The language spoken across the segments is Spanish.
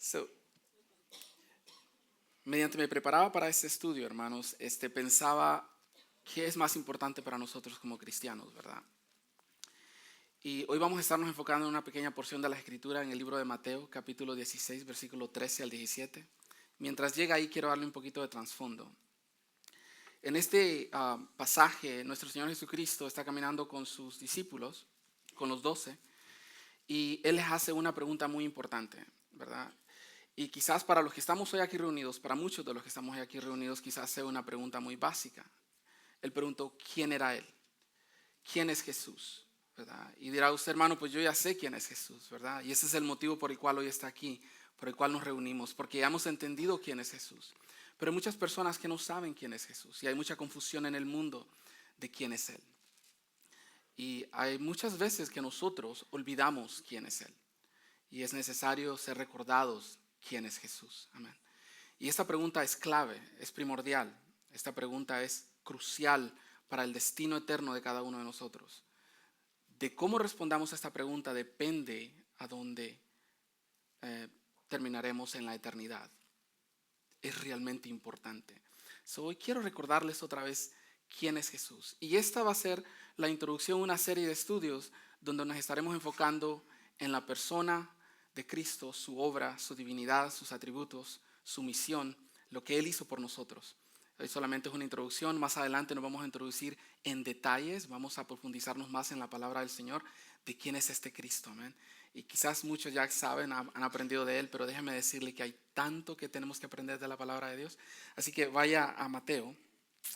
So, mediante me preparaba para este estudio, hermanos, pensaba qué es más importante para nosotros como cristianos, ¿verdad? Y hoy vamos a estarnos enfocando en una pequeña porción de la Escritura en el libro de Mateo, capítulo 16, versículo 13 al 17. Mientras llega ahí, quiero darle un poquito de trasfondo. En este pasaje, nuestro Señor Jesucristo está caminando con sus discípulos, con los 12, y Él les hace una pregunta muy importante, ¿verdad? Y quizás para los que estamos hoy aquí reunidos, para muchos de los que estamos hoy aquí reunidos, quizás sea una pregunta muy básica. Él preguntó, ¿quién era Él? ¿Quién es Jesús? ¿Verdad? Y dirá usted, hermano, pues yo ya sé quién es Jesús, ¿verdad? Y ese es el motivo por el cual hoy está aquí, por el cual nos reunimos, porque ya hemos entendido quién es Jesús. Pero hay muchas personas que no saben quién es Jesús y hay mucha confusión en el mundo de quién es Él. Y hay muchas veces que nosotros olvidamos quién es Él. Y es necesario ser recordados quién es Jesús. Amén. Y esta pregunta es clave, es primordial. Esta pregunta es crucial para el destino eterno de cada uno de nosotros. De cómo respondamos a esta pregunta depende a dónde eh, terminaremos en la eternidad. Es realmente importante. Hoy quiero recordarles otra vez quién es Jesús. Y esta va a ser la introducción a una serie de estudios donde nos estaremos enfocando en la persona de Cristo, su obra, su divinidad, sus atributos, su misión, lo que Él hizo por nosotros. Hoy solamente es una introducción, más adelante nos vamos a introducir en detalles, vamos a profundizarnos más en la palabra del Señor de quién es este Cristo, amén. Y quizás muchos ya saben, han aprendido de Él, pero déjenme decirle que hay tanto que tenemos que aprender de la palabra de Dios. Así que vaya a Mateo,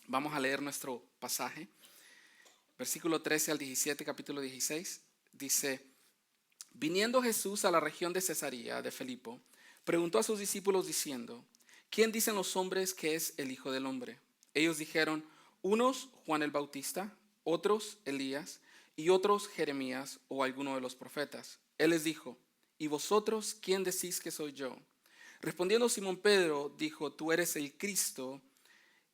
vamos a leer nuestro pasaje, versículo 13 al 17, capítulo 16, dice: Viniendo Jesús a la región de Cesarea de Filipo, preguntó a sus discípulos diciendo: ¿Quién dicen los hombres que es el Hijo del Hombre? Ellos dijeron: unos Juan el Bautista, otros Elías, y otros Jeremías o alguno de los profetas. Él les dijo: ¿Y vosotros quién decís que soy yo? Respondiendo Simón Pedro, dijo: Tú eres el Cristo,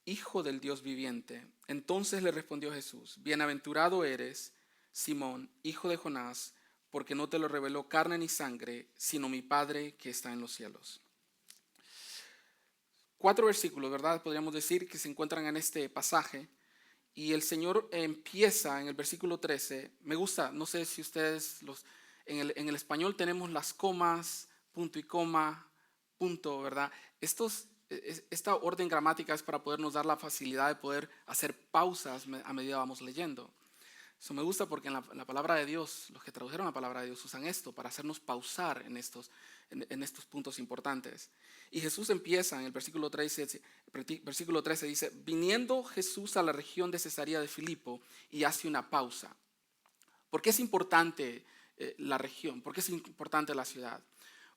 Hijo del Dios viviente. Entonces le respondió Jesús: Bienaventurado eres, Simón, hijo de Jonás, porque no te lo reveló carne ni sangre, sino mi Padre que está en los cielos. 4 versículos, ¿verdad? Podríamos decir que se encuentran en este pasaje. Y el Señor empieza en el versículo 13. Me gusta, no sé si ustedes, en el español tenemos las comas, punto y coma, punto, ¿verdad? Esta orden gramática es para podernos dar la facilidad de poder hacer pausas a medida que vamos leyendo. Eso me gusta porque en la palabra de Dios, los que tradujeron la palabra de Dios usan esto para hacernos pausar en estos puntos importantes. Y Jesús empieza en el versículo 13 dice: viniendo Jesús a la región de Cesarea de Filipo, y hace una pausa. ¿Por qué es importante la región? ¿Por qué es importante la ciudad?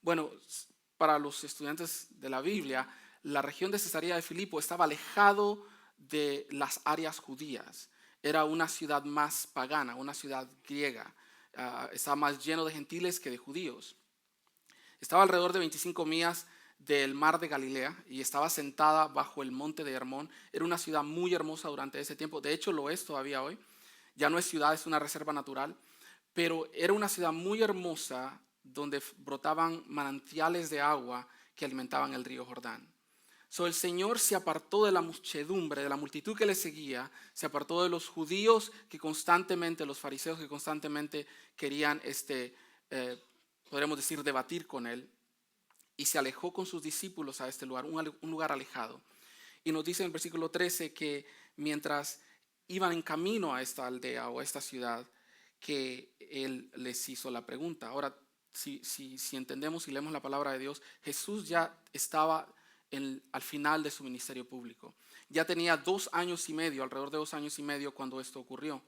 Bueno, para los estudiantes de la Biblia, la región de Cesarea de Filipo estaba alejado de las áreas judías. Era una ciudad más pagana, una ciudad griega. Estaba más lleno de gentiles que de judíos. Estaba alrededor de 25 millas del mar de Galilea y estaba sentada bajo el monte de Hermón. Era una ciudad muy hermosa durante ese tiempo. De hecho, lo es todavía hoy. Ya no es ciudad, es una reserva natural. Pero era una ciudad muy hermosa donde brotaban manantiales de agua que alimentaban el río Jordán. El Señor se apartó de la muchedumbre, de la multitud que le seguía, se apartó de los judíos que constantemente, los fariseos que constantemente querían, podríamos decir, debatir con él, y se alejó con sus discípulos a este lugar, un lugar alejado. Y nos dice en el versículo 13 que mientras iban en camino a esta aldea o a esta ciudad, que él les hizo la pregunta. Ahora, si entendemos y leemos la palabra de Dios, Jesús ya estaba al final de su ministerio público. Ya tenía 2 años y medio, alrededor de 2 años y medio cuando esto ocurrió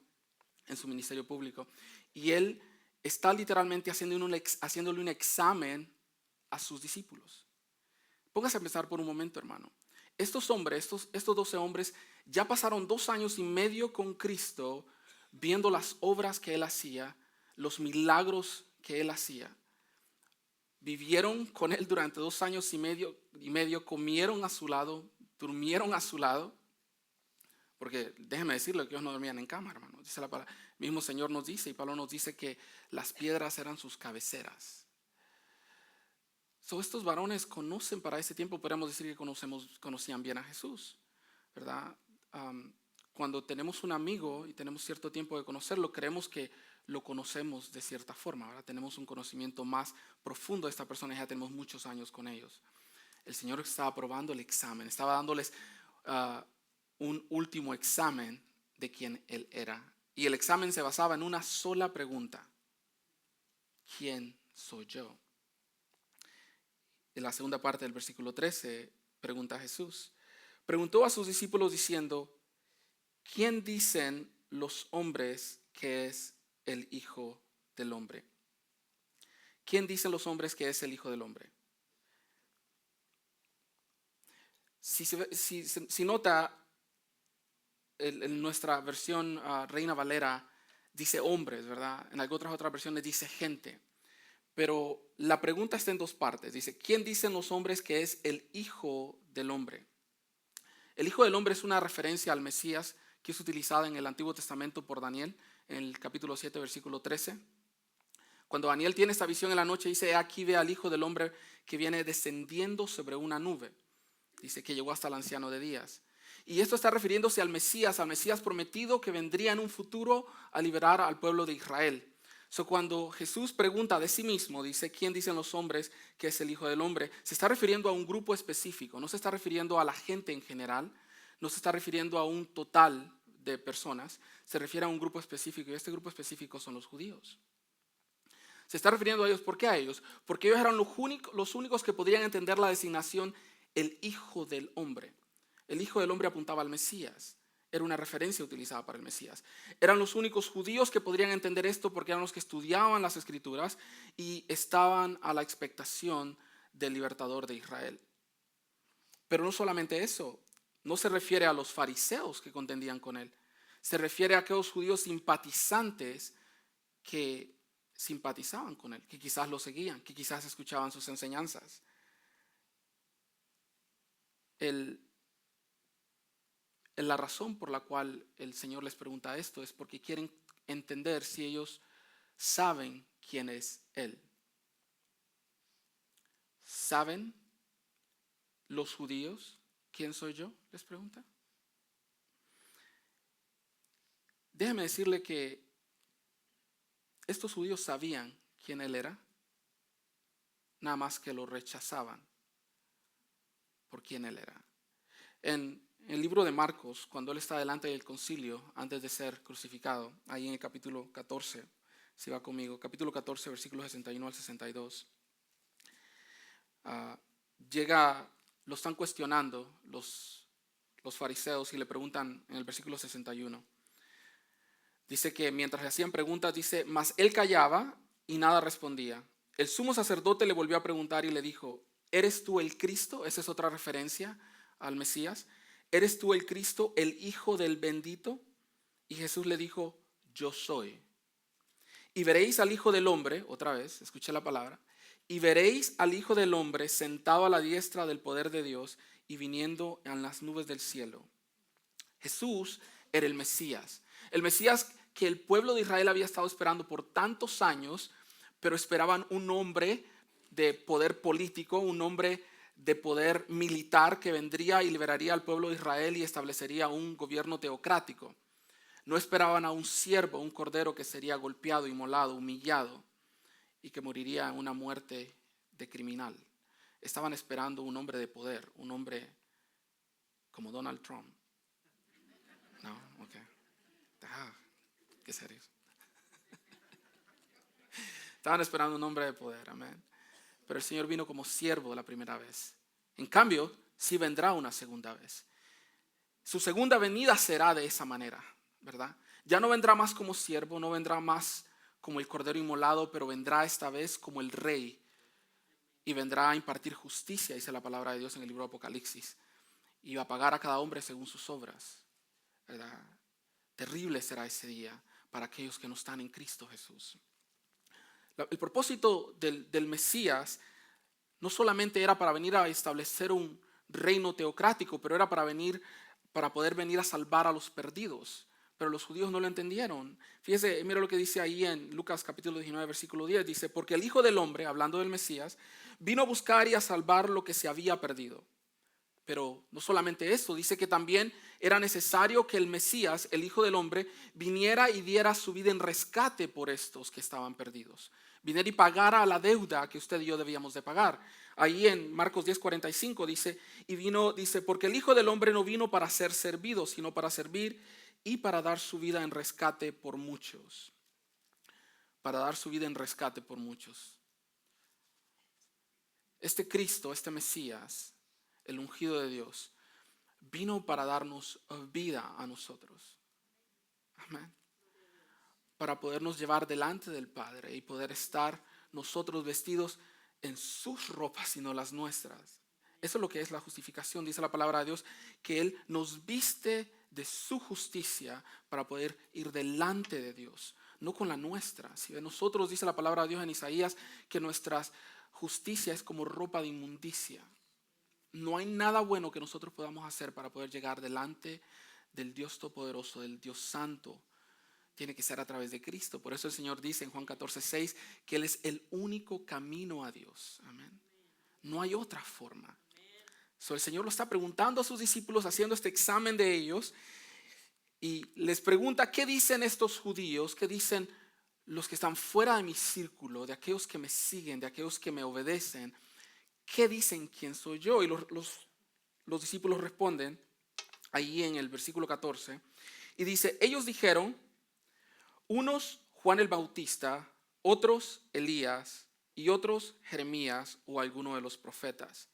en su ministerio público. Y él está literalmente haciéndole un examen a sus discípulos. Póngase a pensar por un momento, hermano. Estos hombres, estos 12 hombres, ya pasaron 2 años y medio con Cristo, viendo las obras que Él hacía, los milagros que Él hacía. Vivieron con Él durante 2 años y medio, comieron a su lado, durmieron a su lado. Porque déjenme decirle que ellos no dormían en cama, hermano. Dice la palabra, el mismo Señor nos dice, y Pablo nos dice que las piedras eran sus cabeceras. Estos varones conocen para ese tiempo, podríamos decir que conocían bien a Jesús, ¿verdad? Cuando tenemos un amigo y tenemos cierto tiempo de conocerlo, creemos que lo conocemos de cierta forma, ¿verdad? Tenemos un conocimiento más profundo de esta persona y ya tenemos muchos años con ellos. El Señor estaba probando el examen, estaba dándoles un último examen de quién Él era. Y el examen se basaba en una sola pregunta: ¿quién soy yo? En la segunda parte del versículo 13 pregunta a Jesús. Preguntó a sus discípulos diciendo: ¿quién dicen los hombres que es el Hijo del Hombre? ¿Quién dicen los hombres que es el Hijo del Hombre? Si nota, en nuestra versión Reina Valera dice hombres, ¿verdad? En algunas otras versiones dice gente. Pero la pregunta está en dos partes. Dice: ¿quién dicen los hombres que es el Hijo del Hombre? El Hijo del Hombre es una referencia al Mesías que es utilizada en el Antiguo Testamento por Daniel, en el capítulo 7, versículo 13. Cuando Daniel tiene esta visión en la noche, dice: aquí ve al Hijo del Hombre que viene descendiendo sobre una nube. Dice que llegó hasta el anciano de días. Y esto está refiriéndose al Mesías prometido que vendría en un futuro a liberar al pueblo de Israel. Cuando Jesús pregunta de sí mismo, dice: ¿quién dicen los hombres que es el Hijo del Hombre? Se está refiriendo a un grupo específico, no se está refiriendo a la gente en general, no se está refiriendo a un total de personas, se refiere a un grupo específico, y este grupo específico son los judíos. Se está refiriendo a ellos. ¿Por qué a ellos? Porque ellos eran los únicos que podrían entender la designación el Hijo del Hombre. El Hijo del Hombre apuntaba al Mesías. Era una referencia utilizada para el Mesías. Eran los únicos judíos que podrían entender esto porque eran los que estudiaban las Escrituras y estaban a la expectación del libertador de Israel. Pero no solamente eso, no se refiere a los fariseos que contendían con él. Se refiere a aquellos judíos simpatizantes que simpatizaban con él, que quizás lo seguían, que quizás escuchaban sus enseñanzas. La razón por la cual el Señor les pregunta esto es porque quieren entender si ellos saben quién es Él. ¿Saben los judíos quién soy yo? Les pregunta. Déjeme decirle que estos judíos sabían quién Él era, nada más que lo rechazaban por quién Él era. En el libro de Marcos, cuando Él está delante del concilio, antes de ser crucificado, ahí en el capítulo 14, si va conmigo, capítulo 14, versículos 61 al 62, lo están cuestionando los fariseos y le preguntan en el versículo 61. Dice que mientras le hacían preguntas, dice: mas él callaba y nada respondía. El sumo sacerdote le volvió a preguntar y le dijo: ¿eres tú el Cristo? Esa es otra referencia al Mesías. ¿Eres tú el Cristo, el Hijo del bendito? Y Jesús le dijo: yo soy. Y veréis al Hijo del Hombre, otra vez, escuché la palabra, y veréis al Hijo del Hombre sentado a la diestra del poder de Dios y viniendo en las nubes del cielo. Jesús era el Mesías que el pueblo de Israel había estado esperando por tantos años, pero esperaban un hombre de poder político, un hombre de poder militar que vendría y liberaría al pueblo de Israel y establecería un gobierno teocrático. No esperaban a un siervo, un cordero que sería golpeado, inmolado, humillado y que moriría en una muerte de criminal. Estaban esperando un hombre de poder, un hombre como Donald Trump. No, ok. Qué serio. Estaban esperando un hombre de poder, amén. Pero el Señor vino como siervo la primera vez. En cambio, sí vendrá una segunda vez. Su segunda venida será de esa manera, ¿verdad? Ya no vendrá más como siervo, no vendrá más como el cordero inmolado, pero vendrá esta vez como el rey y vendrá a impartir justicia, dice la palabra de Dios en el libro de Apocalipsis, y va a pagar a cada hombre según sus obras, ¿verdad? Terrible será ese día para aquellos que no están en Cristo Jesús. El propósito del Mesías no solamente era para venir a establecer un reino teocrático, pero era para poder venir a salvar a los perdidos. Pero los judíos no lo entendieron. Fíjese, mira lo que dice ahí en Lucas capítulo 19, versículo 10. Dice: porque el Hijo del Hombre, hablando del Mesías, vino a buscar y a salvar lo que se había perdido. Pero no solamente eso, dice que también era necesario que el Mesías, el Hijo del Hombre, viniera y diera su vida en rescate por estos que estaban perdidos. Viniera y pagara la deuda que usted y yo debíamos de pagar. Ahí en Marcos 10:45 dice, dice, porque el Hijo del Hombre no vino para ser servido, sino para servir y para dar su vida en rescate por muchos. Para dar su vida en rescate por muchos. Este Cristo, este Mesías, el ungido de Dios, vino para darnos vida a nosotros. Amén. Para podernos llevar delante del Padre y poder estar nosotros vestidos en sus ropas y no las nuestras. Eso es lo que es la justificación. Dice la palabra de Dios que Él nos viste de su justicia para poder ir delante de Dios, no con la nuestra. Si de nosotros dice la palabra de Dios en Isaías que nuestra justicia es como ropa de inmundicia. No hay nada bueno que nosotros podamos hacer para poder llegar delante del Dios Todopoderoso, del Dios Santo. Tiene que ser a través de Cristo. Por eso el Señor dice en Juan 14:6 que Él es el único camino a Dios. Amén. No hay otra forma. El Señor lo está preguntando a sus discípulos, haciendo este examen de ellos. Y les pregunta, ¿qué dicen estos judíos? ¿Qué dicen los que están fuera de mi círculo? De aquellos que me siguen, de aquellos que me obedecen. ¿Qué dicen quién soy yo? Y los discípulos responden ahí en el versículo 14 y dice, ellos dijeron, unos Juan el Bautista, otros Elías y otros Jeremías o alguno de los profetas.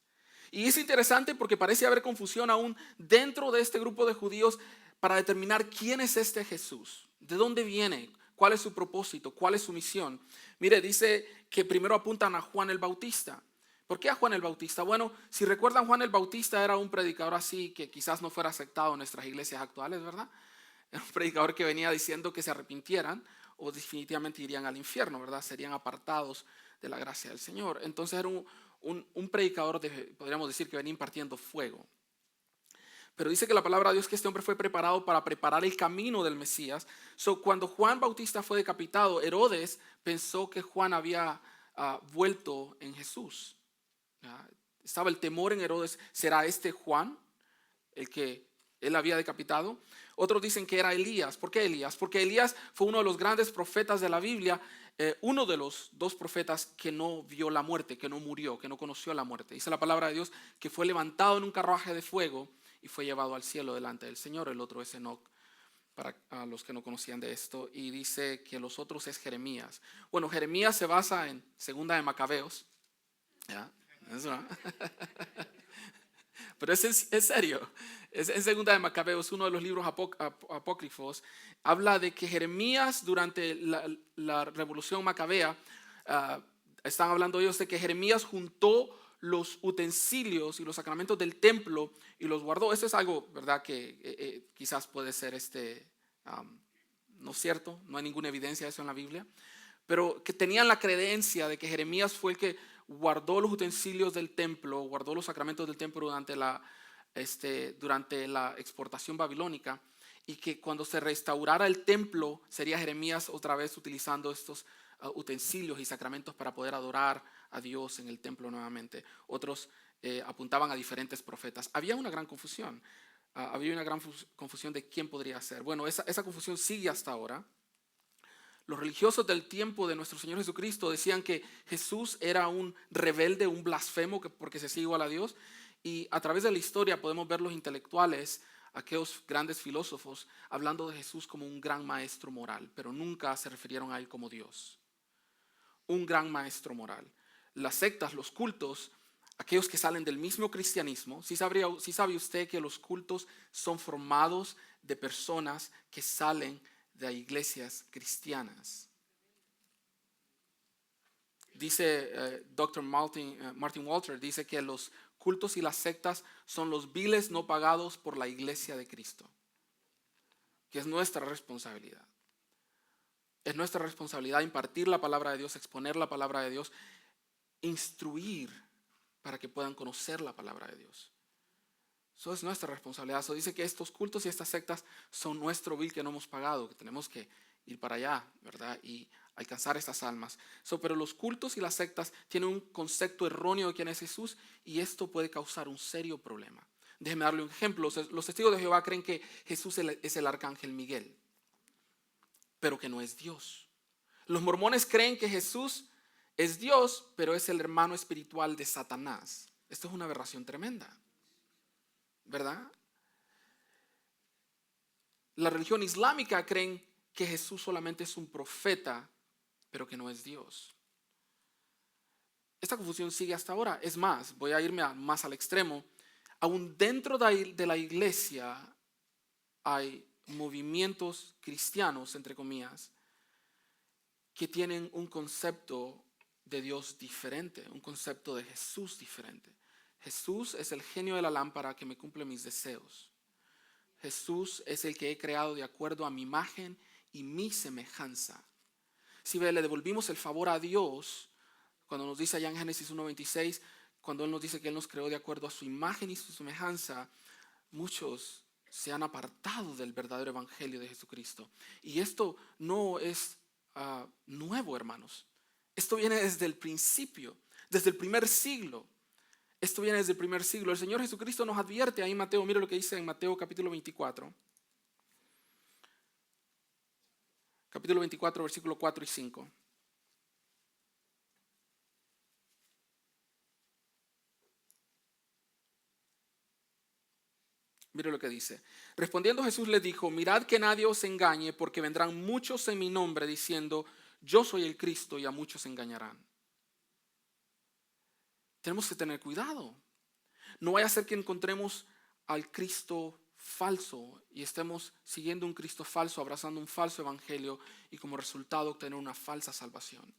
Y es interesante porque parece haber confusión aún dentro de este grupo de judíos para determinar quién es este Jesús, de dónde viene, cuál es su propósito, cuál es su misión. Mire, dice que primero apuntan a Juan el Bautista. ¿Por qué a Juan el Bautista? Bueno, si recuerdan, Juan el Bautista era un predicador así que quizás no fuera aceptado en nuestras iglesias actuales, ¿verdad? Era un predicador que venía diciendo que se arrepintieran o definitivamente irían al infierno, ¿verdad? Serían apartados de la gracia del Señor. Entonces era un predicador, podríamos decir, que venía impartiendo fuego. Pero dice que la palabra de Dios que este hombre fue preparado para preparar el camino del Mesías. Cuando Juan Bautista fue decapitado, Herodes pensó que Juan había vuelto en Jesús. Estaba el temor en Herodes, ¿será este Juan el que él había decapitado? Otros dicen que era Elías. ¿Por qué Elías? Porque Elías fue uno de los grandes profetas de la Biblia, uno de los dos profetas que no vio la muerte, que no murió, que no conoció la muerte. Dice la palabra de Dios que fue levantado en un carruaje de fuego y fue llevado al cielo delante del Señor. El otro es Enoc, para los que no conocían de esto, y dice que los otros es Jeremías. Bueno, Jeremías se basa en Segunda de Macabeos, ¿ya? Eso, ¿no? Pero es serio. Es en Segunda de Macabeos, uno de los libros apócrifos, habla de que Jeremías durante la revolución macabea, están hablando ellos de que Jeremías juntó los utensilios y los sacramentos del templo y los guardó. Eso es algo, ¿verdad?, que quizás puede ser no es cierto, no hay ninguna evidencia de eso en la Biblia, pero que tenían la creencia de que Jeremías fue el que guardó los utensilios del templo, guardó los sacramentos del templo durante la exportación babilónica, y que cuando se restaurara el templo sería Jeremías otra vez utilizando estos utensilios y sacramentos para poder adorar a Dios en el templo nuevamente. Otros apuntaban a diferentes profetas. Había una gran confusión. Había una gran confusión de quién podría ser. Bueno, esa confusión sigue hasta ahora. Los religiosos del tiempo de nuestro Señor Jesucristo decían que Jesús era un rebelde, un blasfemo porque se hacía igual a Dios. Y a través de la historia podemos ver los intelectuales, aquellos grandes filósofos, hablando de Jesús como un gran maestro moral, pero nunca se refirieron a él como Dios. Un gran maestro moral. Las sectas, los cultos, aquellos que salen del mismo cristianismo, ¿sí sabe usted que los cultos son formados de personas que salen de iglesias cristianas? Dice Dr. Martin Walter, dice que los cultos y las sectas son los biles no pagados por la iglesia de Cristo, que es nuestra responsabilidad. Es nuestra responsabilidad impartir la palabra de Dios, exponer la palabra de Dios, instruir para que puedan conocer la palabra de Dios. Eso es nuestra responsabilidad. Eso dice que estos cultos y estas sectas son nuestro bill que no hemos pagado, que tenemos que ir para allá, ¿verdad? Y alcanzar estas almas. Pero los cultos y las sectas tienen un concepto erróneo de quién es Jesús y esto puede causar un serio problema. Déjenme darle un ejemplo. Los testigos de Jehová creen que Jesús es el arcángel Miguel, pero que no es Dios. Los mormones creen que Jesús es Dios, pero es el hermano espiritual de Satanás. Esto es una aberración tremenda, ¿verdad? La religión islámica creen que Jesús solamente es un profeta, pero que no es Dios. Esta confusión sigue hasta ahora. Es más, voy a irme más al extremo. Aún dentro de la iglesia hay movimientos cristianos, entre comillas, que tienen un concepto de Dios diferente, un concepto de Jesús diferente. Jesús es el genio de la lámpara que me cumple mis deseos. Jesús es el que he creado de acuerdo a mi imagen y mi semejanza. Si le devolvimos el favor a Dios, cuando nos dice allá en Génesis 1:26, cuando Él nos dice que Él nos creó de acuerdo a su imagen y su semejanza, muchos se han apartado del verdadero evangelio de Jesucristo. Y esto no es nuevo, hermanos. Esto viene desde el principio, desde el primer siglo. Esto viene desde el primer siglo. El Señor Jesucristo nos advierte ahí en Mateo. Mire lo que dice en Mateo capítulo 24. Capítulo 24, versículos 4 y 5. Mire lo que dice. Respondiendo Jesús les dijo, mirad que nadie os engañe, porque vendrán muchos en mi nombre diciendo, yo soy el Cristo, y a muchos engañarán. Tenemos que tener cuidado. No vaya a ser que encontremos al Cristo falso y estemos siguiendo un Cristo falso, abrazando un falso evangelio y como resultado obtener una falsa salvación.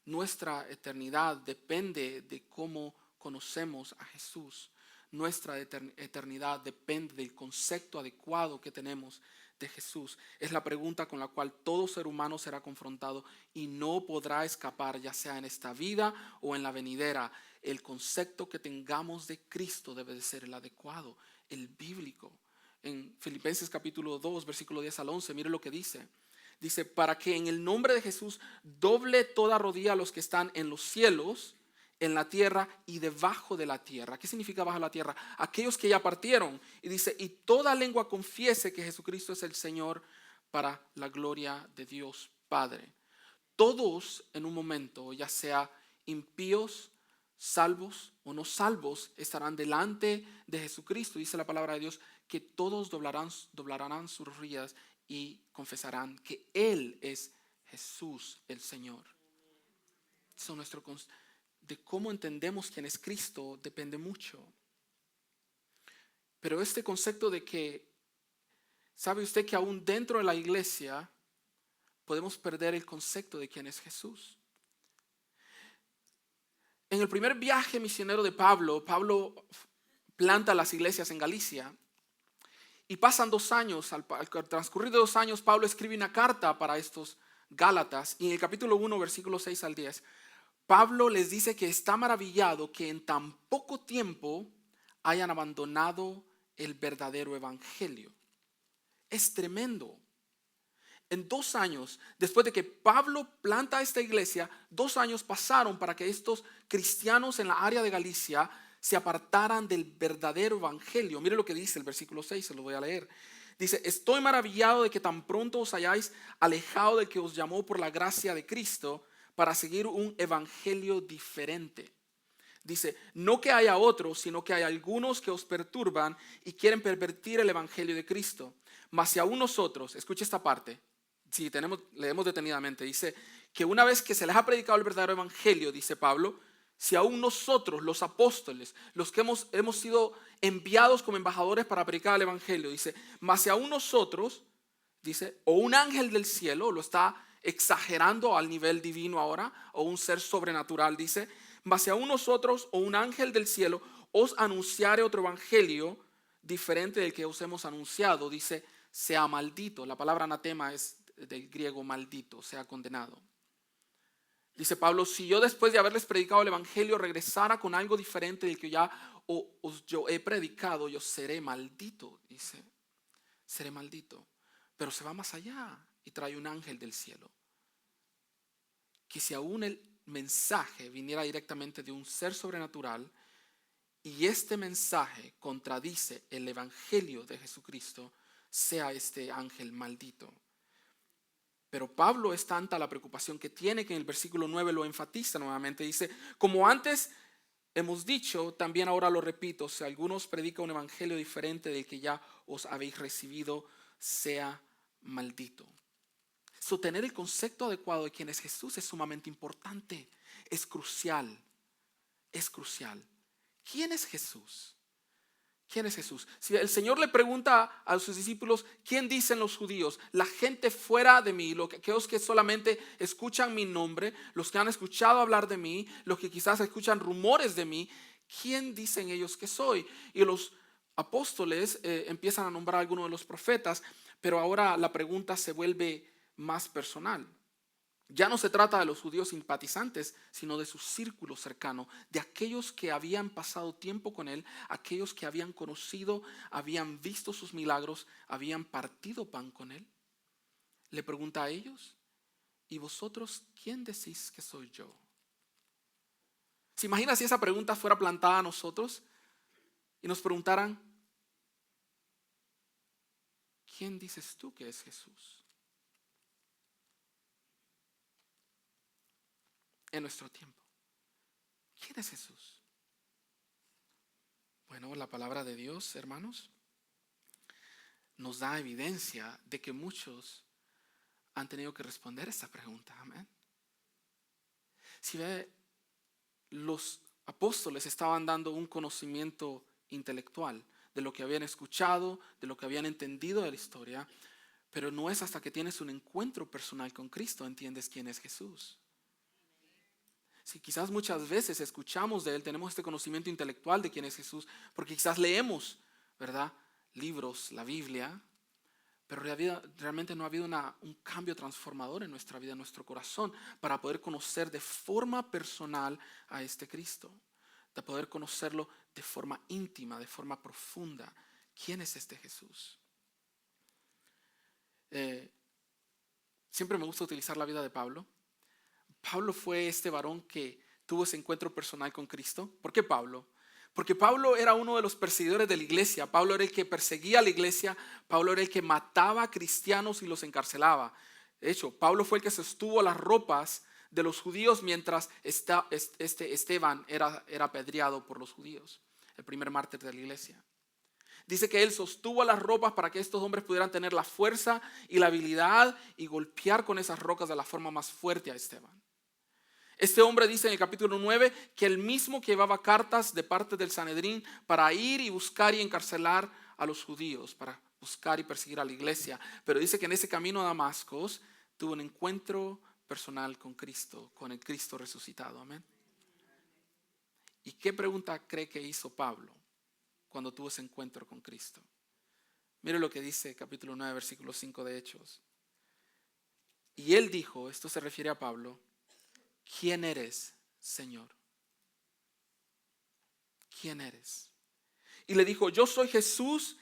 Nuestra eternidad depende de cómo conocemos a Jesús. Nuestra eternidad depende del concepto adecuado que tenemos de Jesús. Es la pregunta con la cual todo ser humano será confrontado y no podrá escapar, ya sea en esta vida o en la venidera. El concepto que tengamos de Cristo debe de ser el adecuado, el bíblico. En Filipenses capítulo 2, versículo 10 al 11, mire lo que dice. Dice, para que en el nombre de Jesús doble toda rodilla a los que están en los cielos, en la tierra y debajo de la tierra. ¿Qué significa bajo la tierra? Aquellos que ya partieron. Y dice, y toda lengua confiese que Jesucristo es el Señor para la gloria de Dios Padre. Todos en un momento, ya sea impíos, salvos o no salvos, estarán delante de Jesucristo. Dice la palabra de Dios que todos doblarán sus rodillas y confesarán que Él es Jesús el Señor. De cómo entendemos quién es Cristo depende mucho. Pero este concepto de que, ¿sabe usted que aún dentro de la iglesia podemos perder el concepto de quién es Jesús? En el primer viaje misionero de Pablo planta las iglesias en Galicia. Y pasan 2 años, al transcurrir de 2 años, Pablo escribe una carta para estos Gálatas. Y en el capítulo 1, versículos 6 al 10, Pablo les dice que está maravillado que en tan poco tiempo hayan abandonado el verdadero evangelio. Es tremendo. En 2 años, después de que Pablo planta esta iglesia, 2 años pasaron para que estos cristianos en la área de Galicia se apartaran del verdadero evangelio. Mire lo que dice el versículo 6, se lo voy a leer. Dice, estoy maravillado de que tan pronto os hayáis alejado del que os llamó por la gracia de Cristo para seguir un evangelio diferente. Dice, no que haya otros, sino que hay algunos que os perturban y quieren pervertir el evangelio de Cristo. Mas si aún nosotros, escuche esta parte, si leemos detenidamente, dice que una vez que se les ha predicado el verdadero evangelio, dice Pablo, si aún nosotros, los apóstoles, los que hemos sido enviados como embajadores para predicar el evangelio, dice, mas si aún nosotros, dice, o un ángel del cielo, lo está exagerando al nivel divino ahora, o un ser sobrenatural, dice, mas si aún nosotros o un ángel del cielo os anunciare otro evangelio diferente del que os hemos anunciado, dice, sea maldito. La palabra anatema es del griego maldito, sea condenado. Dice Pablo, si yo después de haberles predicado el evangelio regresara con algo diferente del que yo he predicado, yo seré maldito, dice, seré maldito. Pero se va más allá. y trae un ángel del cielo. Que si aún el mensaje viniera directamente de un ser sobrenatural y este mensaje contradice el evangelio de Jesucristo, sea este ángel maldito. Pero Pablo es tanta la preocupación que tiene que en el versículo 9 lo enfatiza nuevamente. Dice, como antes hemos dicho, también ahora lo repito, si alguno os predica un evangelio diferente del que ya os habéis recibido, sea maldito. Tener el concepto adecuado de quién es Jesús es sumamente importante, es crucial, es crucial. ¿Quién es Jesús? ¿Quién es Jesús? Si el Señor le pregunta a sus discípulos, ¿quién dicen los judíos? La gente fuera de mí, aquellos que solamente escuchan mi nombre, los que han escuchado hablar de mí, los que quizás escuchan rumores de mí, ¿quién dicen ellos que soy? Y los apóstoles empiezan a nombrar a algunos de los profetas, pero ahora la pregunta se vuelve más personal. Ya no se trata de los judíos simpatizantes, sino de su círculo cercano, de aquellos que habían pasado tiempo con él, aquellos que habían conocido, habían visto sus milagros, habían partido pan con él. Le pregunta a ellos, ¿y vosotros quién decís que soy yo? ¿Se imagina si esa pregunta fuera plantada a nosotros y nos preguntaran, ¿quién dices tú que es Jesús? En nuestro tiempo. ¿Quién es Jesús? Bueno, la palabra de Dios, hermanos, nos da evidencia de que muchos han tenido que responder esta pregunta. Amén. Si ve, los apóstoles estaban dando un conocimiento intelectual de lo que habían escuchado, de lo que habían entendido de la historia, pero no es hasta que tienes un encuentro personal con Cristo entiendes quién es Jesús. Si quizás muchas veces escuchamos de Él, tenemos este conocimiento intelectual de quién es Jesús, porque quizás leemos, ¿verdad?, libros, la Biblia, pero realmente no ha habido un cambio transformador en nuestra vida, en nuestro corazón, para poder conocer de forma personal a este Cristo, de poder conocerlo de forma íntima, de forma profunda. ¿Quién es este Jesús? Siempre me gusta utilizar la vida de Pablo. Pablo fue este varón que tuvo ese encuentro personal con Cristo. ¿Por qué Pablo? Porque Pablo era uno de los perseguidores de la iglesia. Pablo era el que perseguía a la iglesia. Pablo era el que mataba a cristianos y los encarcelaba. De hecho, Pablo fue el que sostuvo las ropas de los judíos mientras Esteban era apedreado por los judíos, el primer mártir de la iglesia. Dice que él sostuvo las ropas para que estos hombres pudieran tener la fuerza y la habilidad y golpear con esas rocas de la forma más fuerte a Esteban. Este hombre dice en el capítulo 9 que él mismo que llevaba cartas de parte del Sanedrín para ir y buscar y encarcelar a los judíos, para buscar y perseguir a la iglesia. Pero dice que en ese camino a Damasco tuvo un encuentro personal con Cristo, con el Cristo resucitado. Amén. ¿Y qué pregunta cree que hizo Pablo cuando tuvo ese encuentro con Cristo? Mire lo que dice capítulo 9, versículo 5 de Hechos. Y él dijo, esto se refiere a Pablo, ¿quién eres, Señor? ¿Quién eres? Y le dijo, yo soy Jesús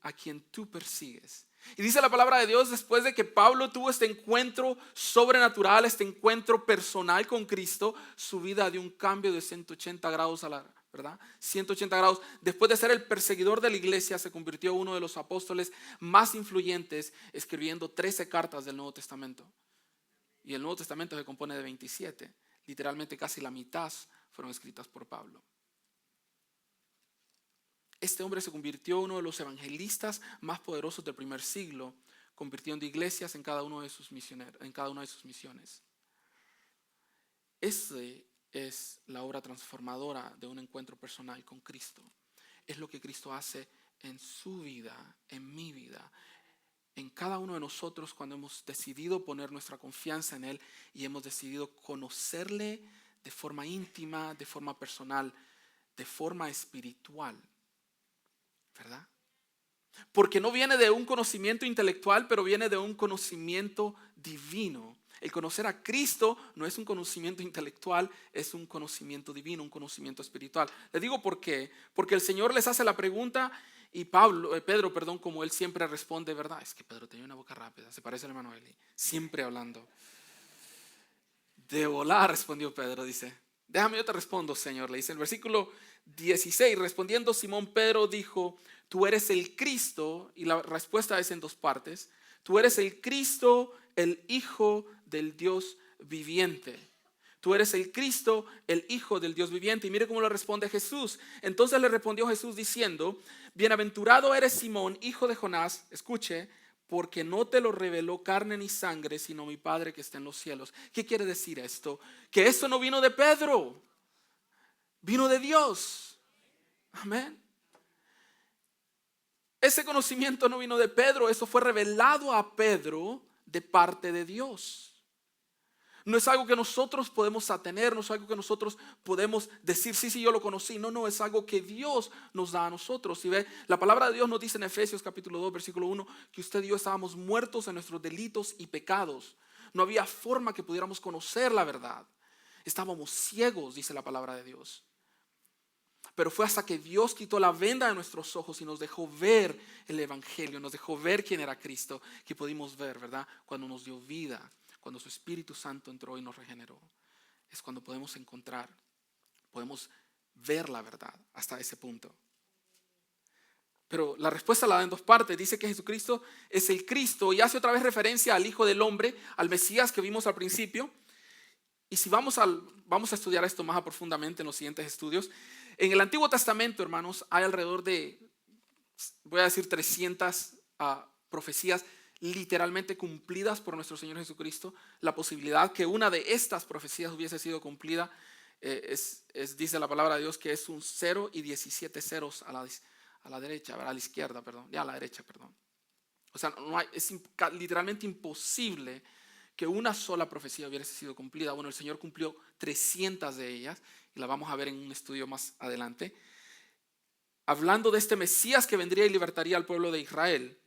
a quien tú persigues. Y dice la palabra de Dios, después de que Pablo tuvo este encuentro sobrenatural, este encuentro personal con Cristo, su vida dio un cambio de 180 grados ¿verdad? 180 grados. Después de ser el perseguidor de la iglesia, se convirtió en uno de los apóstoles más influyentes, escribiendo 13 cartas del Nuevo Testamento. Y el Nuevo Testamento se compone de 27. Literalmente casi la mitad fueron escritas por Pablo. Este hombre se convirtió en uno de los evangelistas más poderosos del primer siglo, convirtiendo iglesias en cada una de sus misiones. Esa es la obra transformadora de un encuentro personal con Cristo. Es lo que Cristo hace en su vida, en mi vida, en cada uno de nosotros cuando hemos decidido poner nuestra confianza en Él y hemos decidido conocerle de forma íntima, de forma personal, de forma espiritual. ¿Verdad? Porque no viene de un conocimiento intelectual, pero viene de un conocimiento divino. El conocer a Cristo no es un conocimiento intelectual, es un conocimiento divino, un conocimiento espiritual. Le digo por qué. Porque el Señor les hace la pregunta y Pedro, como él siempre responde, ¿verdad? Es que Pedro tenía una boca rápida, se parece al hermano Eli, siempre hablando. De volar, respondió Pedro, dice. Déjame yo te respondo, Señor, le dice en el versículo 16. Respondiendo Simón Pedro dijo, tú eres el Cristo, y la respuesta es en dos partes. Tú eres el Cristo, el Hijo del Dios viviente. Tú eres el Cristo, el Hijo del Dios viviente. Y mire cómo le responde Jesús. Entonces le respondió Jesús diciendo, bienaventurado eres Simón, hijo de Jonás, escuche, porque no te lo reveló carne ni sangre, sino mi Padre que está en los cielos. ¿Qué quiere decir esto? Que esto no vino de Pedro, vino de Dios. Amén. Ese conocimiento no vino de Pedro, eso fue revelado a Pedro de parte de Dios. No es algo que nosotros podemos atener, no es algo que nosotros podemos decir, sí, yo lo conocí. No, es algo que Dios nos da a nosotros. Si ve, la palabra de Dios nos dice en Efesios capítulo 2, versículo 1, que usted y yo estábamos muertos en nuestros delitos y pecados. No había forma que pudiéramos conocer la verdad. Estábamos ciegos, dice la palabra de Dios. Pero fue hasta que Dios quitó la venda de nuestros ojos y nos dejó ver el evangelio, nos dejó ver quién era Cristo, que pudimos ver, ¿verdad? Cuando nos dio vida, cuando su Espíritu Santo entró y nos regeneró. Es cuando podemos encontrar, podemos ver la verdad hasta ese punto. Pero la respuesta la da en dos partes. Dice que Jesucristo es el Cristo y hace otra vez referencia al Hijo del Hombre, al Mesías que vimos al principio. Y si vamos a estudiar esto más profundamente en los siguientes estudios. En el Antiguo Testamento, hermanos, hay alrededor de, voy a decir 300 profecías literalmente cumplidas por nuestro Señor Jesucristo. La posibilidad que una de estas profecías hubiese sido cumplida dice la palabra de Dios que es un 0 y 17 ceros a la derecha, a la izquierda, perdón, ya a la derecha, perdón. O sea, es literalmente imposible que una sola profecía hubiese sido cumplida. Bueno, el Señor cumplió 300 de ellas y la vamos a ver en un estudio más adelante. Hablando de este Mesías que vendría y libertaría al pueblo de Israel.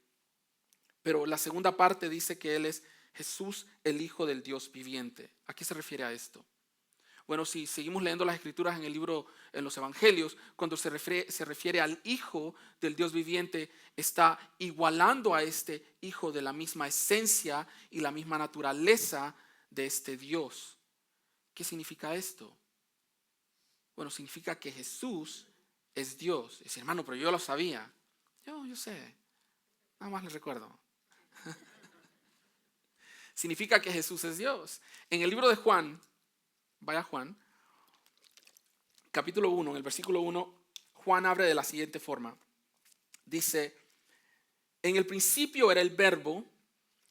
Pero la segunda parte dice que Él es Jesús, el Hijo del Dios viviente. ¿A qué se refiere a esto? Bueno, si seguimos leyendo las Escrituras en el libro, en los Evangelios, cuando se refiere al Hijo del Dios viviente, está igualando a este Hijo de la misma esencia y la misma naturaleza de este Dios. ¿Qué significa esto? Bueno, significa que Jesús es Dios. Dice, hermano, pero yo lo sabía. Yo sé. Nada más les recuerdo. Significa que Jesús es Dios. En el libro de Juan, vaya Juan, capítulo 1, en el versículo 1, Juan abre de la siguiente forma. Dice, en el principio era el verbo,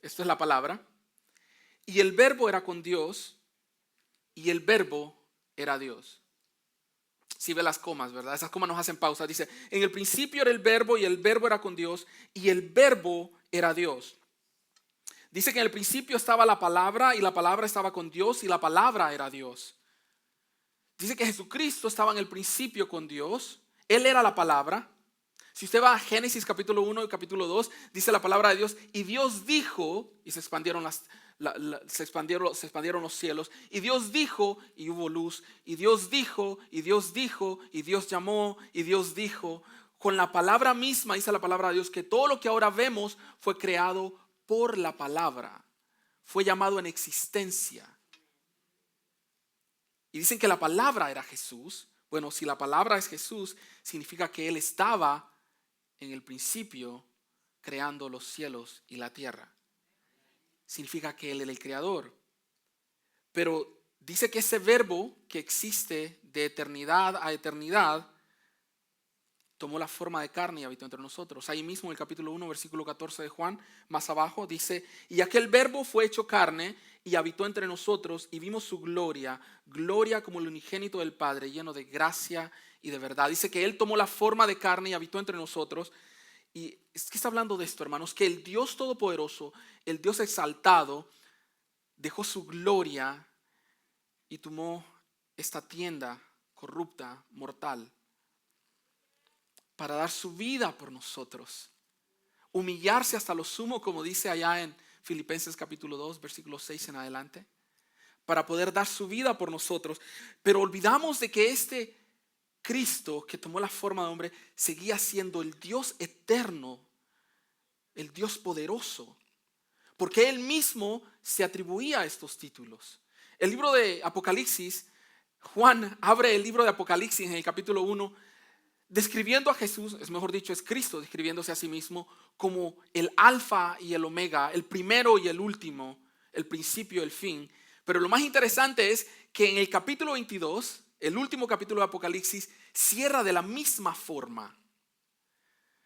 esto es la palabra, y el verbo era con Dios, y el verbo era Dios. Si ve las comas, ¿verdad? Esas comas nos hacen pausa. Dice, en el principio era el verbo, y el verbo era con Dios, y el verbo era Dios. Dice que en el principio estaba la palabra y la palabra estaba con Dios y la palabra era Dios. Dice que Jesucristo estaba en el principio con Dios. Él era la palabra. Si usted va a Génesis capítulo 1 y capítulo 2, dice la palabra de Dios. Y Dios dijo, y se expandieron los cielos. Y Dios dijo, y hubo luz. Y Dios dijo, y Dios dijo, y Dios llamó, y Dios dijo. Con la palabra misma dice la palabra de Dios que todo lo que ahora vemos fue creado por la palabra, fue llamado en existencia. Y dicen que la palabra era Jesús. Bueno, si la palabra es Jesús, significa que Él estaba en el principio creando los cielos y la tierra. Significa que Él era el creador. Pero dice que ese verbo que existe de eternidad a eternidad tomó la forma de carne y habitó entre nosotros. Ahí mismo en el capítulo 1, versículo 14 de Juan, más abajo, dice, y aquel verbo fue hecho carne y habitó entre nosotros y vimos su gloria, gloria como el unigénito del Padre, lleno de gracia y de verdad. Dice que Él tomó la forma de carne y habitó entre nosotros. Y es que está hablando de esto, hermanos, que el Dios Todopoderoso, el Dios exaltado, dejó su gloria y tomó esta tienda corrupta, mortal, para dar su vida por nosotros, humillarse hasta lo sumo, como dice allá en Filipenses capítulo 2, versículo 6 en adelante, para poder dar su vida por nosotros. Pero olvidamos de que este Cristo que tomó la forma de hombre seguía siendo el Dios eterno, el Dios poderoso, porque Él mismo se atribuía a estos títulos. El libro de Apocalipsis, Juan abre el libro de Apocalipsis en el capítulo 1, describiendo a Jesús, es mejor dicho, es Cristo describiéndose a sí mismo como el alfa y el omega, el primero y el último, el principio y el fin. Pero lo más interesante es que en el capítulo 22, el último capítulo de Apocalipsis, cierra de la misma forma.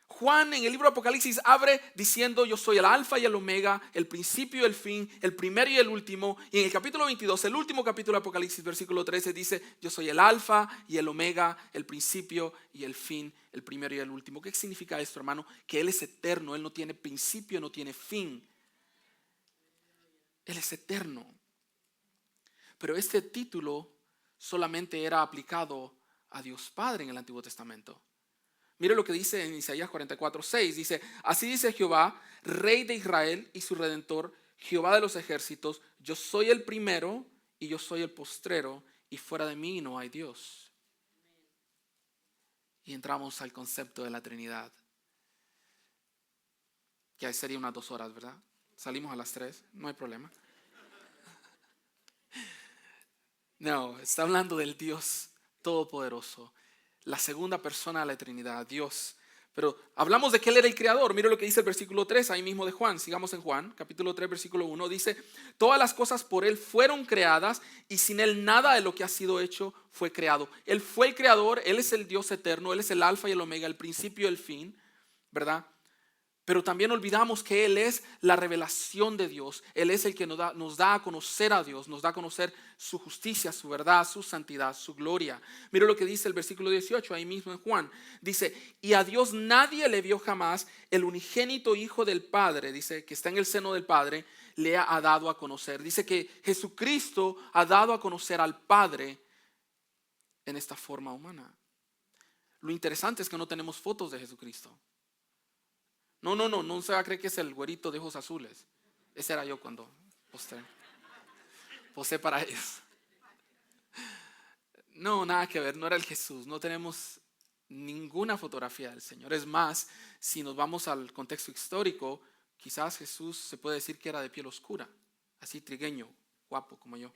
Juan en el libro de Apocalipsis abre diciendo: yo soy el alfa y el omega, el principio y el fin, el primero y el último. Y en el capítulo 22, el último capítulo de Apocalipsis, versículo 13, dice: yo soy el alfa y el omega, el principio y el fin, el primero y el último. ¿Qué significa esto, hermano? Que Él es eterno, Él no tiene principio, no tiene fin. Él es eterno. Pero este título solamente era aplicado a Dios Padre en el Antiguo Testamento. Mire lo que dice en Isaías 44:6. Dice: así dice Jehová, Rey de Israel y su Redentor, Jehová de los ejércitos: yo soy el primero y yo soy el postrero, y fuera de mí no hay Dios. Y entramos al concepto de la Trinidad, que ahí sería unas 2 horas, ¿verdad? Salimos a las 3, no hay problema. No, está hablando del Dios Todopoderoso, la segunda persona de la Trinidad, Dios. Pero hablamos de que Él era el creador. Mira lo que dice el versículo 3 ahí mismo de Juan. Sigamos en Juan, capítulo 3, versículo 1. Dice: todas las cosas por Él fueron creadas, y sin Él nada de lo que ha sido hecho fue creado. Él fue el creador, Él es el Dios eterno, Él es el alfa y el omega, el principio y el fin, ¿verdad? Pero también olvidamos que Él es la revelación de Dios. Él es el que nos da a conocer a Dios, nos da a conocer su justicia, su verdad, su santidad, su gloria. Mira lo que dice el versículo 18, ahí mismo en Juan. Dice: y a Dios nadie le vio jamás, el unigénito Hijo del Padre, dice, que está en el seno del Padre, le ha dado a conocer. Dice que Jesucristo ha dado a conocer al Padre en esta forma humana. Lo interesante es que no tenemos fotos de Jesucristo. No se va a creer que es el güerito de ojos azules. Ese era yo cuando posé para ellos. No, nada que ver, no era el Jesús. No tenemos ninguna fotografía del Señor. Es más, si nos vamos al contexto histórico, quizás Jesús se puede decir que era de piel oscura, así trigueño, guapo como yo.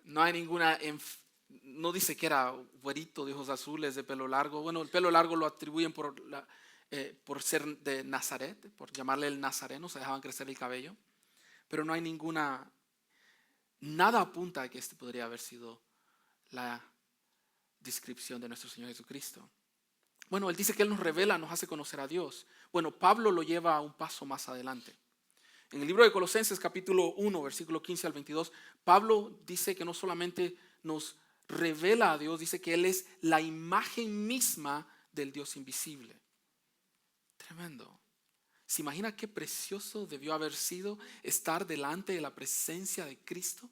No hay ninguna no dice que era güerito de ojos azules, de pelo largo. Bueno, el pelo largo lo atribuyen por ser de Nazaret, por llamarle el Nazareno, se dejaban crecer el cabello. Pero no hay nada apunta a que este podría haber sido la descripción de nuestro Señor Jesucristo. Bueno, Él dice que Él nos revela, nos hace conocer a Dios. Bueno, Pablo lo lleva a un paso más adelante. En el libro de Colosenses capítulo 1, versículo 15 al 22, Pablo dice que no solamente nos revela a Dios, dice que Él es la imagen misma del Dios invisible. Tremendo. ¿Se imagina qué precioso debió haber sido estar delante de la presencia de Cristo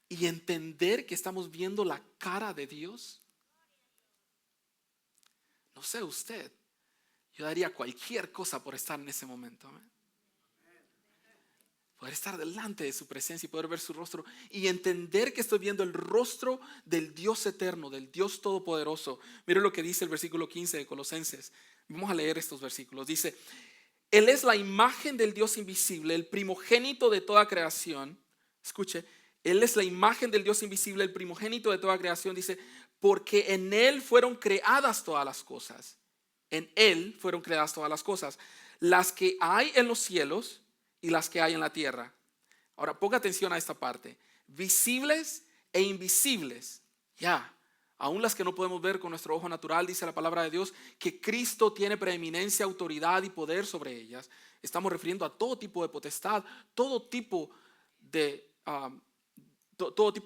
y entender que estamos viendo la cara de Dios? No sé usted, yo daría cualquier cosa por estar en ese momento. ¿Amén? Poder estar delante de su presencia y poder ver su rostro y entender que estoy viendo el rostro del Dios eterno, del Dios todopoderoso. Mire lo que dice el versículo 15 de Colosenses. Vamos a leer estos versículos. Dice: Él es la imagen del Dios invisible, el primogénito de toda creación. Escuche, Él es la imagen del Dios invisible, el primogénito de toda creación. Dice: porque en Él fueron creadas todas las cosas. En Él fueron creadas todas las cosas, las que hay en los cielos y las que hay en la tierra. Ahora ponga atención a esta parte: visibles e invisibles. Aún las que no podemos ver con nuestro ojo natural, dice la palabra de Dios que Cristo tiene preeminencia, autoridad y poder sobre ellas. Estamos refiriendo a todo tipo de potestad, todo tipo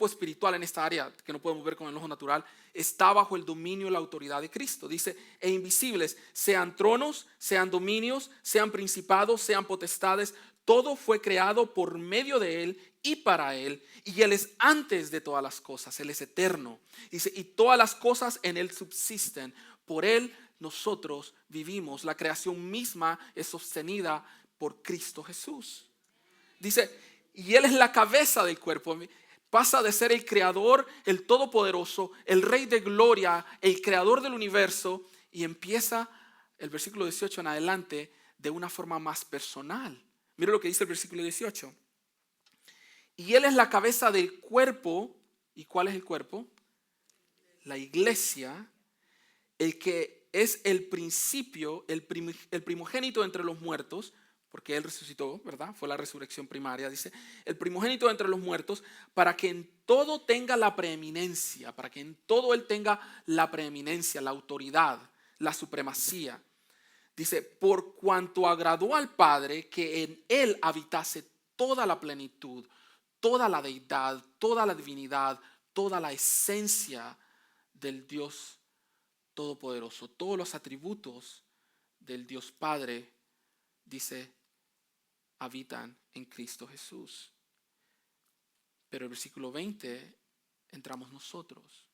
espiritual en esta área que no podemos ver con el ojo natural, está bajo el dominio y la autoridad de Cristo. Dice: e invisibles, sean tronos, sean dominios, sean principados, sean potestades, todo fue creado por medio de Él y para Él, y Él es antes de todas las cosas, Él es eterno. Dice: y todas las cosas en Él subsisten, por Él nosotros vivimos. La creación misma es sostenida por Cristo Jesús. Dice, y Él es la cabeza del cuerpo. Pasa de ser el creador, el todopoderoso, el rey de gloria, el creador del universo, y empieza el versículo 18 en adelante de una forma más personal. Mira lo que dice el versículo 18. Y Él es la cabeza del cuerpo. ¿Y cuál es el cuerpo? La iglesia, el que es el principio, el primogénito entre los muertos, porque Él resucitó, ¿verdad? Fue la resurrección primaria, dice, el primogénito entre los muertos, para que en todo tenga la preeminencia, para que en todo Él tenga la preeminencia, la autoridad, la supremacía. Dice, por cuanto agradó al Padre que en Él habitase toda la plenitud, toda la deidad, toda la divinidad, toda la esencia del Dios todopoderoso, todos los atributos del Dios Padre, dice, habitan en Cristo Jesús. Pero el versículo 20 entramos nosotros,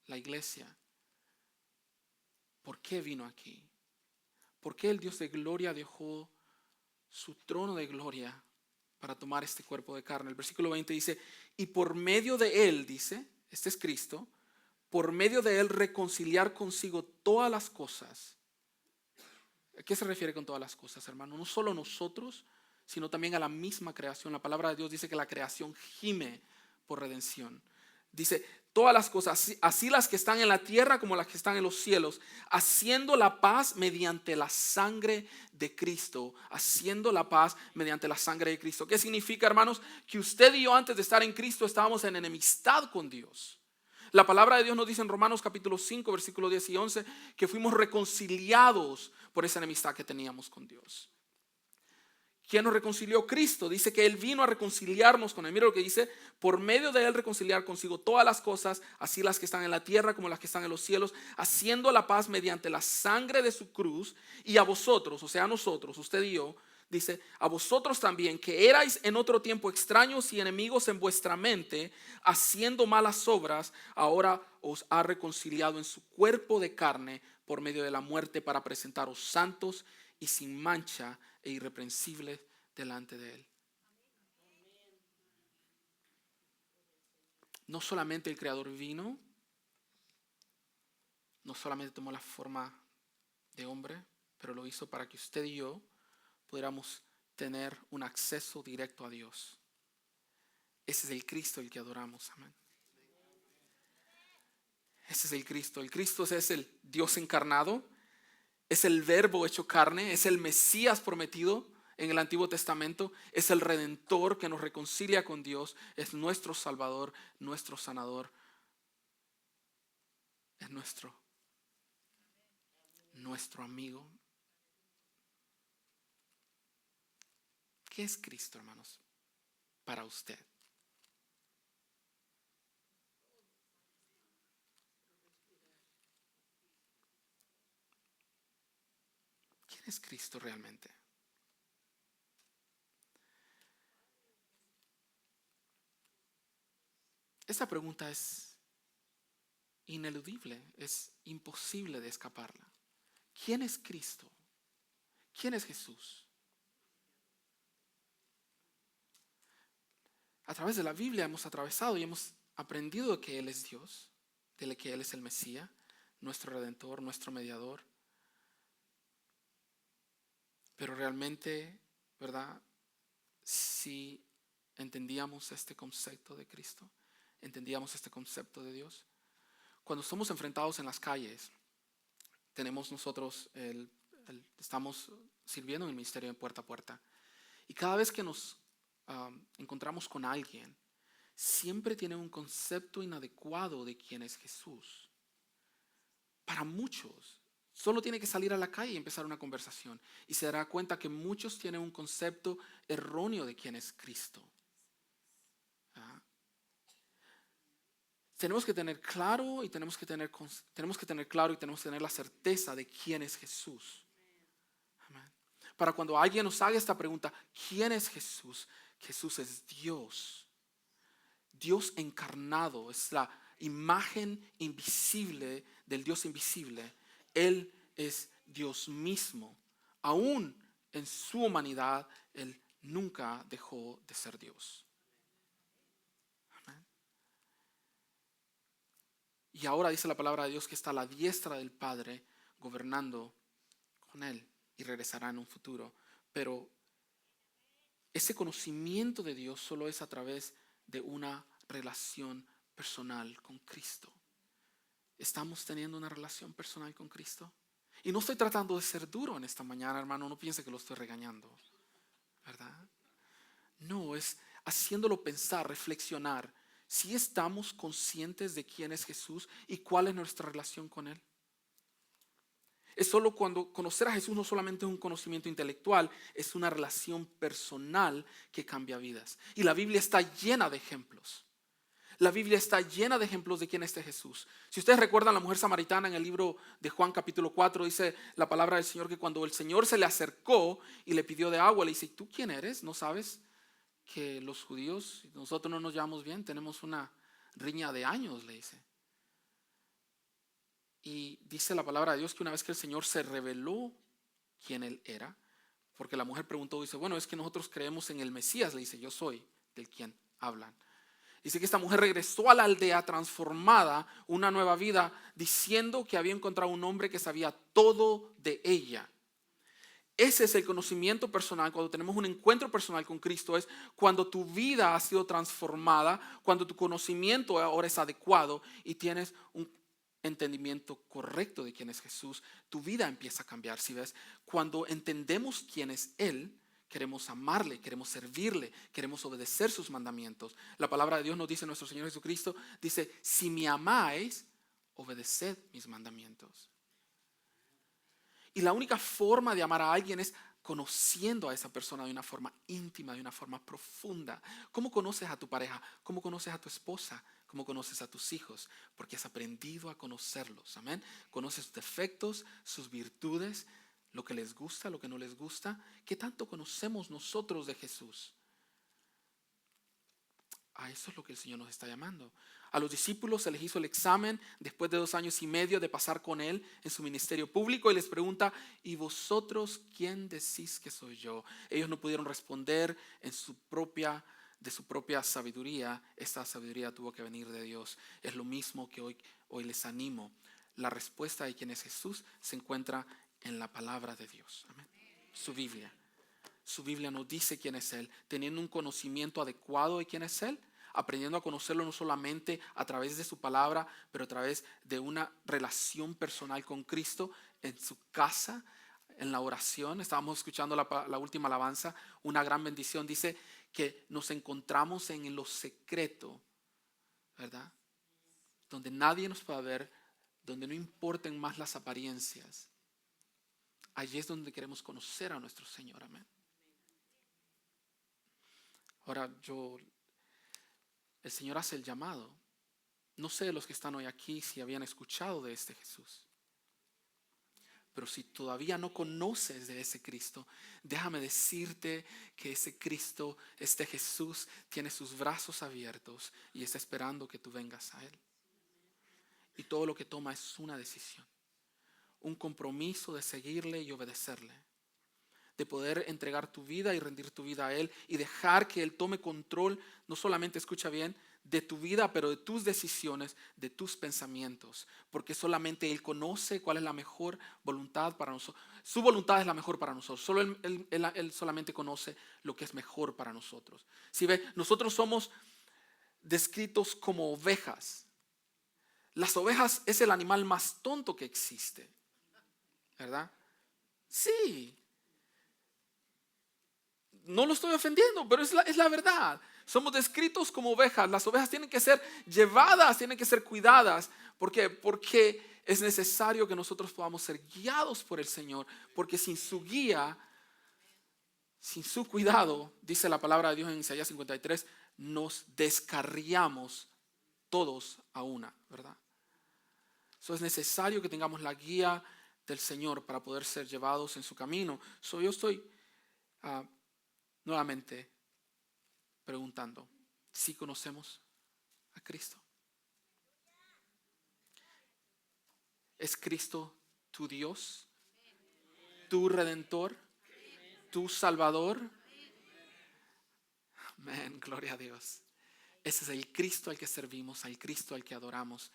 la iglesia. ¿Por qué vino aquí? ¿Por qué el Dios de gloria dejó su trono de gloria para tomar este cuerpo de carne? El versículo 20 dice, y por medio de Él, dice, este es Cristo, por medio de Él reconciliar consigo todas las cosas. ¿A qué se refiere con todas las cosas, hermano? No solo nosotros, sino también a la misma creación. La palabra de Dios dice que la creación gime por redención. Dice, todas las cosas, así las que están en la tierra como las que están en los cielos, haciendo la paz mediante la sangre de Cristo. Haciendo la paz mediante la sangre de Cristo. ¿Qué significa, hermanos? Que usted y yo antes de estar en Cristo estábamos en enemistad con Dios. La palabra de Dios nos dice en Romanos capítulo 5, versículos 10 y 11, que fuimos reconciliados por esa enemistad que teníamos con Dios. ¿Quién nos reconcilió? Cristo. Dice que Él vino a reconciliarnos con Él. Mira lo que dice, por medio de Él reconciliar consigo todas las cosas, así las que están en la tierra como las que están en los cielos, haciendo la paz mediante la sangre de su cruz. Y a vosotros, o sea a nosotros, usted y yo, dice, a vosotros también, que erais en otro tiempo extraños y enemigos en vuestra mente, haciendo malas obras, ahora os ha reconciliado en su cuerpo de carne por medio de la muerte, para presentaros santos y sin mancha e irreprensibles delante de Él. No solamente el Creador vino, no solamente tomó la forma de hombre, pero lo hizo para que usted y yo pudiéramos tener un acceso directo a Dios. Ese es el Cristo el que adoramos, amén. Ese es el Cristo. El Cristo es el Dios encarnado, es el Verbo hecho carne, es el Mesías prometido en el Antiguo Testamento, es el Redentor que nos reconcilia con Dios, es nuestro Salvador, nuestro sanador, es nuestro amigo. ¿Qué es Cristo, hermanos, para usted? ¿Quién es Cristo realmente? Esta pregunta es ineludible, es imposible de escaparla. ¿Quién es Cristo? ¿Quién es Jesús? A través de la Biblia hemos atravesado y hemos aprendido que Él es Dios, de que Él es el Mesías, nuestro Redentor, nuestro mediador. Pero realmente, ¿verdad? Si entendíamos este concepto de Cristo, entendíamos este concepto de Dios. Cuando estamos enfrentados en las calles, tenemos nosotros estamos sirviendo en el ministerio de puerta a puerta. Y cada vez que nos encontramos con alguien, siempre tiene un concepto inadecuado de quién es Jesús. Para muchos, solo tiene que salir a la calle y empezar una conversación. Y se dará cuenta que muchos tienen un concepto erróneo de quién es Cristo. Tenemos que tener claro y tenemos que tener la certeza de quién es Jesús. Amén. Para cuando alguien nos haga esta pregunta, ¿quién es Jesús? Jesús es Dios. Dios encarnado, es la imagen invisible del Dios invisible. Él es Dios mismo. Aún en su humanidad, Él nunca dejó de ser Dios. Amén. Y ahora dice la palabra de Dios que está a la diestra del Padre gobernando con Él y regresará en un futuro. Pero ese conocimiento de Dios solo es a través de una relación personal con Cristo. ¿Estamos teniendo una relación personal con Cristo? Y no estoy tratando de ser duro en esta mañana, hermano. No piense que lo estoy regañando, ¿verdad? No, es haciéndolo pensar, reflexionar. Si estamos conscientes de quién es Jesús y cuál es nuestra relación con Él. Es solo cuando conocer a Jesús no solamente es un conocimiento intelectual, es una relación personal que cambia vidas. Y la Biblia está llena de ejemplos. La Biblia está llena de ejemplos de quién es este Jesús. Si ustedes recuerdan la mujer samaritana en el libro de Juan capítulo 4, dice la palabra del Señor que cuando el Señor se le acercó y le pidió de agua, le dice, ¿tú quién eres? ¿No sabes que los judíos, nosotros no nos llevamos bien? Tenemos una riña de años, le dice. Y dice la palabra de Dios que una vez que el Señor se reveló quién Él era, porque la mujer preguntó, dice, bueno, es que nosotros creemos en el Mesías, le dice, yo soy del quien hablan. Dice que esta mujer regresó a la aldea transformada, una nueva vida, diciendo que había encontrado un hombre que sabía todo de ella. Ese es el conocimiento personal, cuando tenemos un encuentro personal con Cristo, es cuando tu vida ha sido transformada, cuando tu conocimiento ahora es adecuado y tienes un entendimiento correcto de quién es Jesús, tu vida empieza a cambiar. ¿Sí ves? Cuando entendemos quién es Él, queremos amarle, queremos servirle, queremos obedecer sus mandamientos. La palabra de Dios nos dice, nuestro Señor Jesucristo, dice, si me amáis, obedeced mis mandamientos. Y la única forma de amar a alguien es conociendo a esa persona de una forma íntima, de una forma profunda. ¿Cómo conoces a tu pareja? ¿Cómo conoces a tu esposa? ¿Cómo conoces a tus hijos? Porque has aprendido a conocerlos. Amén. Conoces sus defectos, sus virtudes, lo que les gusta, lo que no les gusta. ¿Qué tanto conocemos nosotros de Jesús? A eso es lo que el Señor nos está llamando. A los discípulos se les hizo el examen después de 2 años y medio de pasar con Él en su ministerio público y les pregunta, ¿y vosotros quién decís que soy yo? Ellos no pudieron responder de su propia sabiduría. Esta sabiduría tuvo que venir de Dios. Es lo mismo que hoy les animo. La respuesta de quién es Jesús se encuentra en la palabra de Dios. Amén. Su Biblia. Su Biblia nos dice quién es Él, teniendo un conocimiento adecuado de quién es Él, aprendiendo a conocerlo no solamente a través de su palabra, pero a través de una relación personal con Cristo en su casa, en la oración. Estábamos escuchando la última alabanza, una gran bendición. Dice que nos encontramos en lo secreto, ¿verdad? Donde nadie nos pueda ver, donde no importen más las apariencias. Allí es donde queremos conocer a nuestro Señor, amén. Ahora el Señor hace el llamado. No sé de los que están hoy aquí si habían escuchado de este Jesús. Pero si todavía no conoces de ese Cristo, déjame decirte que ese Cristo, este Jesús, tiene sus brazos abiertos y está esperando que tú vengas a Él. Y todo lo que toma es una decisión, un compromiso de seguirle y obedecerle, de poder entregar tu vida y rendir tu vida a Él y dejar que Él tome control, no solamente, escucha bien, de tu vida, pero de tus decisiones, de tus pensamientos, porque solamente Él conoce cuál es la mejor voluntad para nosotros. Su voluntad es la mejor para nosotros, solo Él solamente conoce lo que es mejor para nosotros. Si ve, nosotros somos descritos como ovejas. Las ovejas es el animal más tonto que existe, ¿verdad? Sí. No lo estoy ofendiendo, pero es la verdad. Somos descritos como ovejas. Las ovejas tienen que ser llevadas, tienen que ser cuidadas. ¿Por qué? Porque es necesario que nosotros podamos ser guiados por el Señor. Porque sin su guía, sin su cuidado, dice la palabra de Dios en Isaías 53, nos descarriamos todos a una, ¿verdad? Eso es necesario que tengamos la guía del Señor para poder ser llevados en su camino. Yo estoy nuevamente preguntando, ¿sí conocemos a Cristo? ¿Es Cristo tu Dios? tu Redentor, tu Salvador. Amén, gloria a Dios. Ese es el Cristo al que servimos, al Cristo al que adoramos,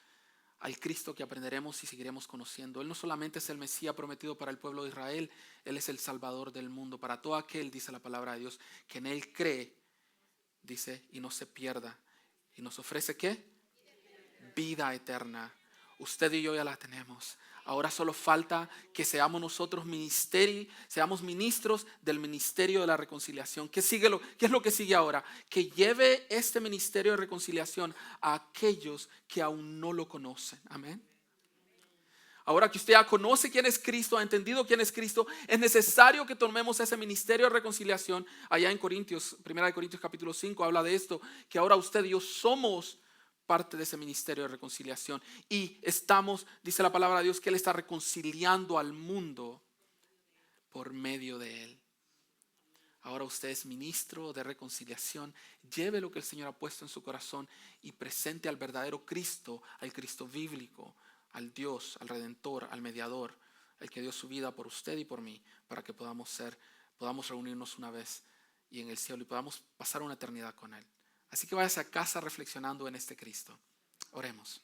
al Cristo que aprenderemos y seguiremos conociendo. Él no solamente es el Mesías prometido para el pueblo de Israel, Él es el Salvador del mundo. Para todo aquel, dice la palabra de Dios, que en Él cree, dice, y no se pierda. ¿Y nos ofrece qué? Vida eterna. Usted y yo ya la tenemos. Ahora solo falta que seamos nosotros seamos ministros del ministerio de la reconciliación. ¿Qué es lo que sigue ahora? Que lleve este ministerio de reconciliación a aquellos que aún no lo conocen. Amén. Ahora que usted ya conoce quién es Cristo, ha entendido quién es Cristo, es necesario que tomemos ese ministerio de reconciliación. Allá en Corintios, 1 Corintios capítulo 5 habla de esto, que ahora usted y yo somos parte de ese ministerio de reconciliación y estamos, dice la palabra de Dios, que Él está reconciliando al mundo por medio de Él. Ahora usted es ministro de reconciliación. Lleve lo que el Señor ha puesto en su corazón y presente al verdadero Cristo, al Cristo bíblico, al Dios, al Redentor, al Mediador, el que dio su vida por usted y por mí, para que podamos reunirnos una vez y en el cielo y podamos pasar una eternidad con Él. Así que váyase a casa reflexionando en este Cristo. Oremos.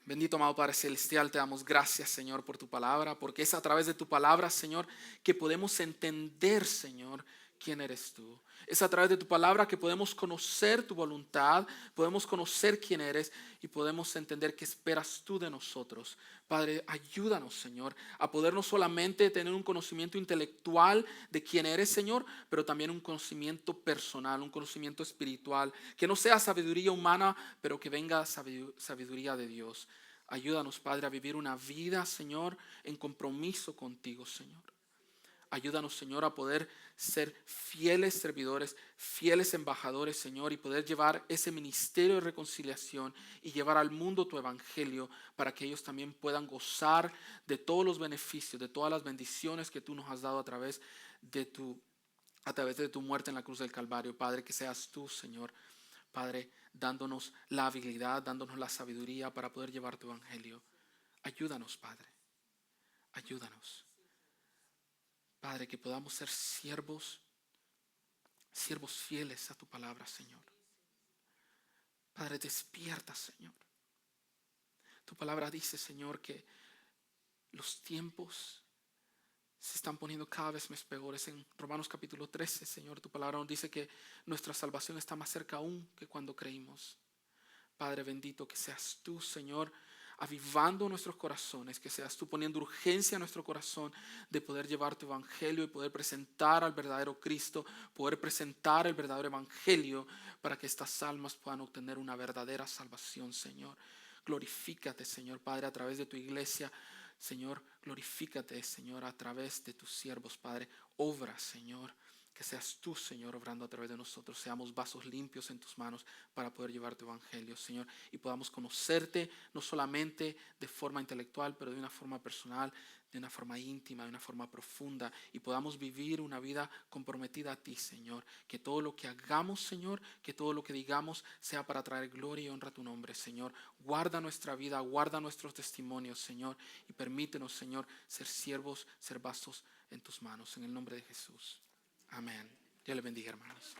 Bendito amado Padre Celestial, te damos gracias, Señor, por tu palabra, porque es a través de tu palabra, Señor, que podemos entender, Señor, quién eres tú. Es a través de tu palabra que podemos conocer tu voluntad, podemos conocer quién eres y podemos entender qué esperas tú de nosotros. Padre, ayúdanos, Señor, a poder no solamente tener un conocimiento intelectual de quién eres, Señor, pero también un conocimiento personal, un conocimiento espiritual, que no sea sabiduría humana, pero que venga sabiduría de Dios. Ayúdanos, Padre, a vivir una vida, Señor, en compromiso contigo, Señor. Ayúdanos, Señor, a poder ser fieles servidores, fieles embajadores, Señor, y poder llevar ese ministerio de reconciliación y llevar al mundo tu evangelio para que ellos también puedan gozar de todos los beneficios, de todas las bendiciones que tú nos has dado a través de tu muerte en la cruz del Calvario. Padre, que seas tú, Señor, Padre, dándonos la habilidad, dándonos la sabiduría para poder llevar tu evangelio. Ayúdanos, Padre, ayúdanos. Padre, que podamos ser siervos fieles a tu palabra, Señor. Padre, despierta, Señor. Tu palabra dice, Señor, que los tiempos se están poniendo cada vez más peores. En Romanos capítulo 13, Señor, tu palabra nos dice que nuestra salvación está más cerca aún que cuando creímos. Padre bendito, que seas tú, Señor, avivando nuestros corazones, que seas tú poniendo urgencia en nuestro corazón de poder llevar tu evangelio y poder presentar al verdadero Cristo, poder presentar el verdadero evangelio para que estas almas puedan obtener una verdadera salvación, Señor. Glorifícate, Señor Padre, a través de tu iglesia. Señor, glorifícate, Señor, a través de tus siervos, Padre. Obra, Señor. Que seas tú, Señor, obrando a través de nosotros. Seamos vasos limpios en tus manos para poder llevar tu evangelio, Señor. Y podamos conocerte no solamente de forma intelectual, pero de una forma personal, de una forma íntima, de una forma profunda. Y podamos vivir una vida comprometida a ti, Señor. Que todo lo que hagamos, Señor, que todo lo que digamos sea para traer gloria y honra a tu nombre, Señor. Guarda nuestra vida, guarda nuestros testimonios, Señor. Y permítenos, Señor, ser siervos, ser vasos en tus manos. En el nombre de Jesús. Amén. Dios le bendiga, hermanos.